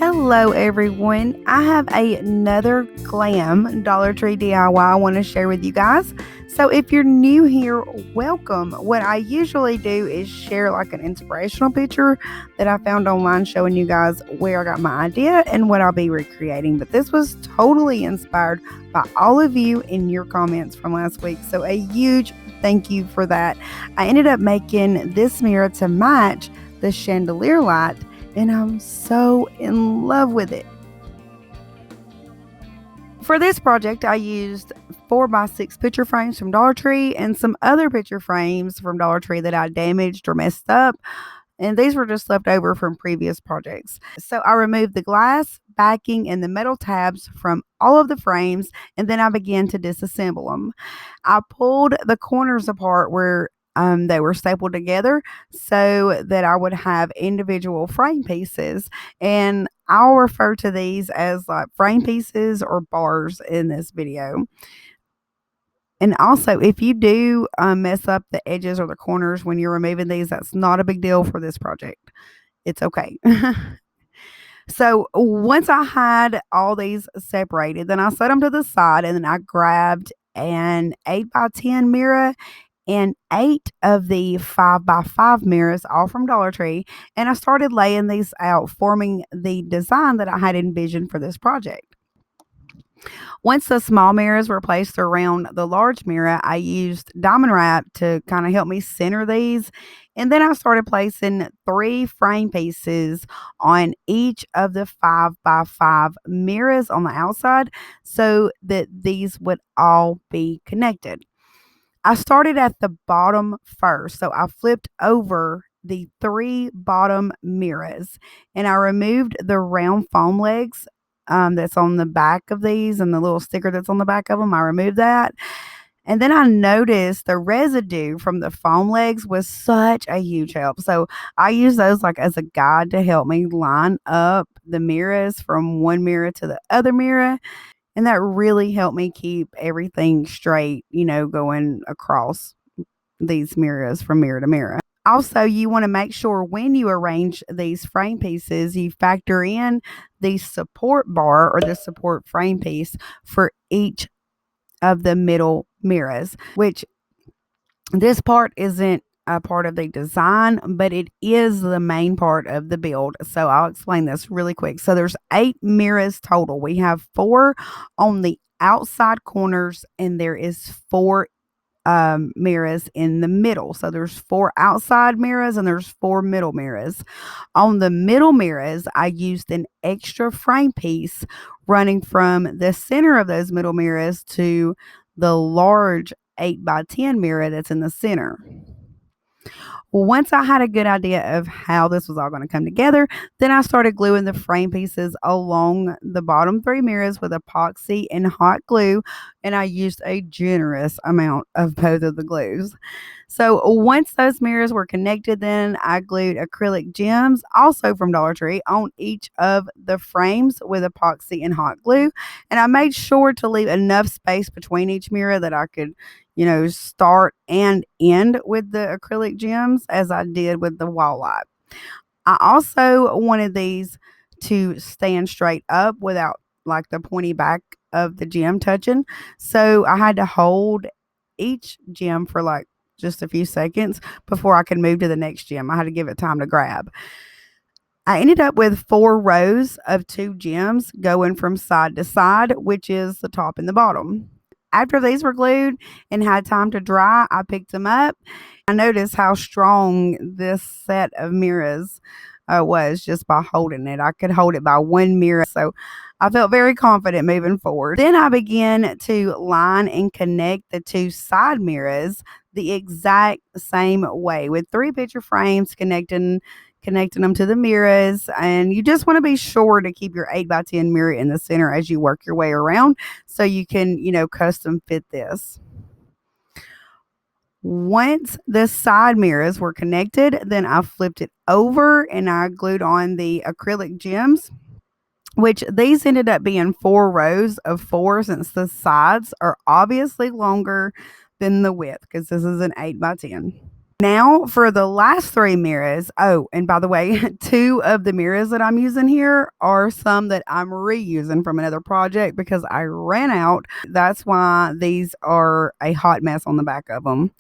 Hello everyone. I have another Glam Dollar Tree DIY I want to share with you guys. So if you're new here, welcome. What I usually do is share like an inspirational picture that I found online showing you guys where I got my idea and what I'll be recreating. But this was totally inspired by all of you in your comments from last week. So a huge thank you for that. I ended up making this mirror to match the chandelier light, and I'm so in love with it. For this project, I used 4x6 picture frames from Dollar Tree and some other picture frames from Dollar Tree that I damaged or messed up. And these were just left over from previous projects. So I removed the glass, backing, and the metal tabs from all of the frames, and then I began to disassemble them. I pulled the corners apart where they were stapled together so that I would have individual frame pieces. And I'll refer to these as like frame pieces or bars in this video. And also, if you do mess up the edges or the corners when you're removing these, that's not a big deal for this project. It's okay. So once I had all these separated, then I set them to the side and then I grabbed an 8x10 mirror and 8 of the 5x5 mirrors, all from Dollar Tree, and I started laying these out, forming the design that I had envisioned for this project. Once the small mirrors were placed around the large mirror, I used diamond wrap to kind of help me center these. And then I started placing 3 frame pieces on each of the 5x5 mirrors on the outside so that these would all be connected. I started at the bottom first. So I flipped over the 3 bottom mirrors and I removed the round foam legs that's on the back of these and the little sticker that's on the back of them. I removed that. And then I noticed the residue from the foam legs was such a huge help. So I use those like as a guide to help me line up the mirrors from one mirror to the other mirror. And that really helped me keep everything straight, going across these mirrors from mirror to mirror. Also, you want to make sure when you arrange these frame pieces, you factor in the support bar or the support frame piece for each of the middle mirrors, which this part isn't a part of the design, but it is the main part of the build. So I'll explain this really quick. So there's 8 mirrors total. We have 4 on the outside corners, and there is 4 mirrors in the middle. So there's 4 outside mirrors and there's 4 middle mirrors. On the middle mirrors, I used an extra frame piece running from the center of those middle mirrors to the large 8x10 mirror that's in the center. Well, once I had a good idea of how this was all going to come together, then I started gluing the frame pieces along the bottom 3 mirrors with epoxy and hot glue, and I used a generous amount of both of the glues. So once those mirrors were connected, then I glued acrylic gems, also from Dollar Tree, on each of the frames with epoxy and hot glue, and I made sure to leave enough space between each mirror that I could start and end with the acrylic gems as I did with the wall light. I also wanted these to stand straight up without like the pointy back of the gem touching. So I had to hold each gem for like just a few seconds before I could move to the next gem. I had to give it time to grab. I ended up with 4 rows of 2 gems going from side to side, which is the top and the bottom. After these were glued and had time to dry, I picked them up. I noticed how strong this set of mirrors was just by holding it. I could hold it by one mirror, so I felt very confident moving forward. Then I began to line and connect the 2 side mirrors the exact same way with 3 picture frames connecting them to the mirrors. And you just want to be sure to keep your 8x10 mirror in the center as you work your way around so you can, custom fit this. Once the side mirrors were connected, then I flipped it over and I glued on the acrylic gems, which these ended up being 4 rows of 4 since the sides are obviously longer than the width because this is an 8x10. Now for the last 3 mirrors. Oh, and by the way, 2 of the mirrors that I'm using here are some that I'm reusing from another project because I ran out. That's why these are a hot mess on the back of them.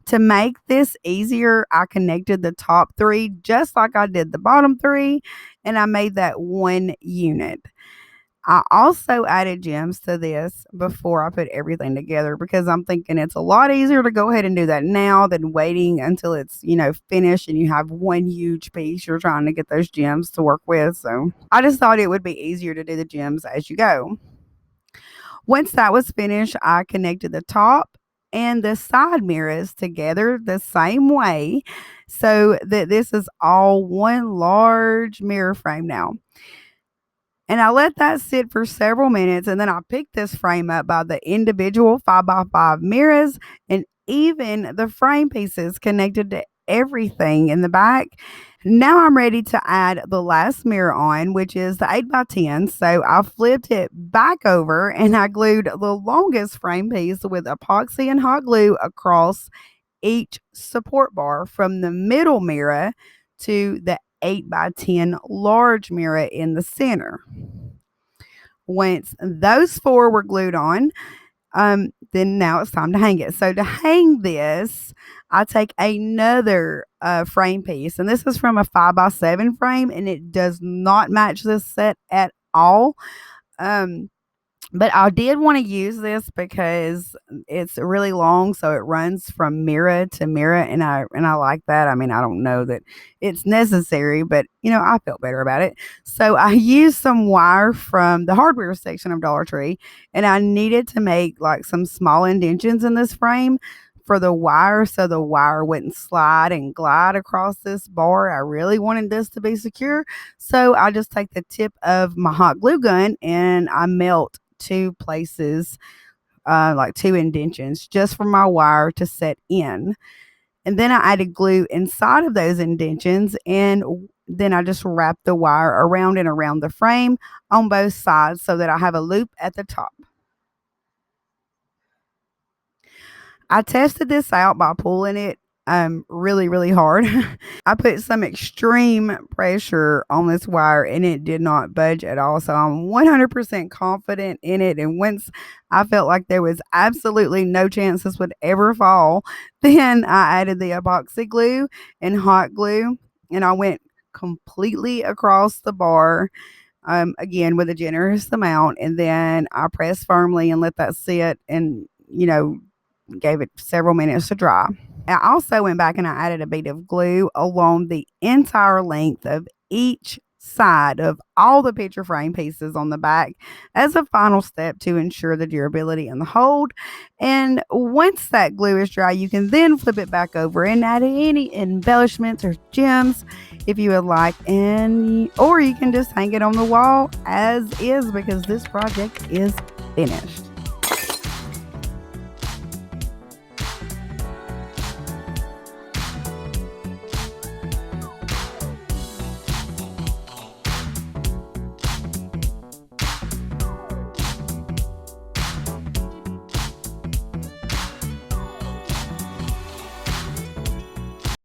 To make this easier, I connected the top 3 just like I did the bottom 3, and I made that one unit. I also added gems to this before I put everything together because I'm thinking it's a lot easier to go ahead and do that now than waiting until it's, finished and you have one huge piece you're trying to get those gems to work with. So I just thought it would be easier to do the gems as you go. Once that was finished, I connected the top and the side mirrors together the same way so that this is all one large mirror frame now. And I let that sit for several minutes, and then I picked this frame up by the individual 5x5 mirrors and even the frame pieces connected to everything in the back. Now I'm ready to add the last mirror on, which is the 8x10. So I flipped it back over and I glued the longest frame piece with epoxy and hot glue across each support bar from the middle mirror to the 8x10 large mirror in the center. Once those 4 were glued on, then now it's time to hang it. So to hang this, I take another frame piece, and this is from a 5x7 frame, and it does not match this set at all. But I did want to use this because it's really long, so it runs from mirror to mirror, and I like that. I mean, I don't know that it's necessary, but I felt better about it. So I used some wire from the hardware section of Dollar Tree, and I needed to make like some small indentions in this frame for the wire so the wire wouldn't slide and glide across this bar. I really wanted this to be secure. So I just take the tip of my hot glue gun and I melt 2 places, like 2 indentions just for my wire to set in. And then I added glue inside of those indentions, and then I just wrap the wire around and around the frame on both sides so that I have a loop at the top. I tested this out by pulling it really, really hard. I put some extreme pressure on this wire and it did not budge at all. So I'm 100% confident in it. And once I felt like there was absolutely no chance this would ever fall, then I added the epoxy glue and hot glue, and I went completely across the bar. Again, with a generous amount, and then I pressed firmly and let that sit, and gave it several minutes to dry. I also went back and I added a bead of glue along the entire length of each side of all the picture frame pieces on the back as a final step to ensure the durability and the hold. And once that glue is dry, you can then flip it back over and add any embellishments or gems if you would like, or you can just hang it on the wall as is because this project is finished.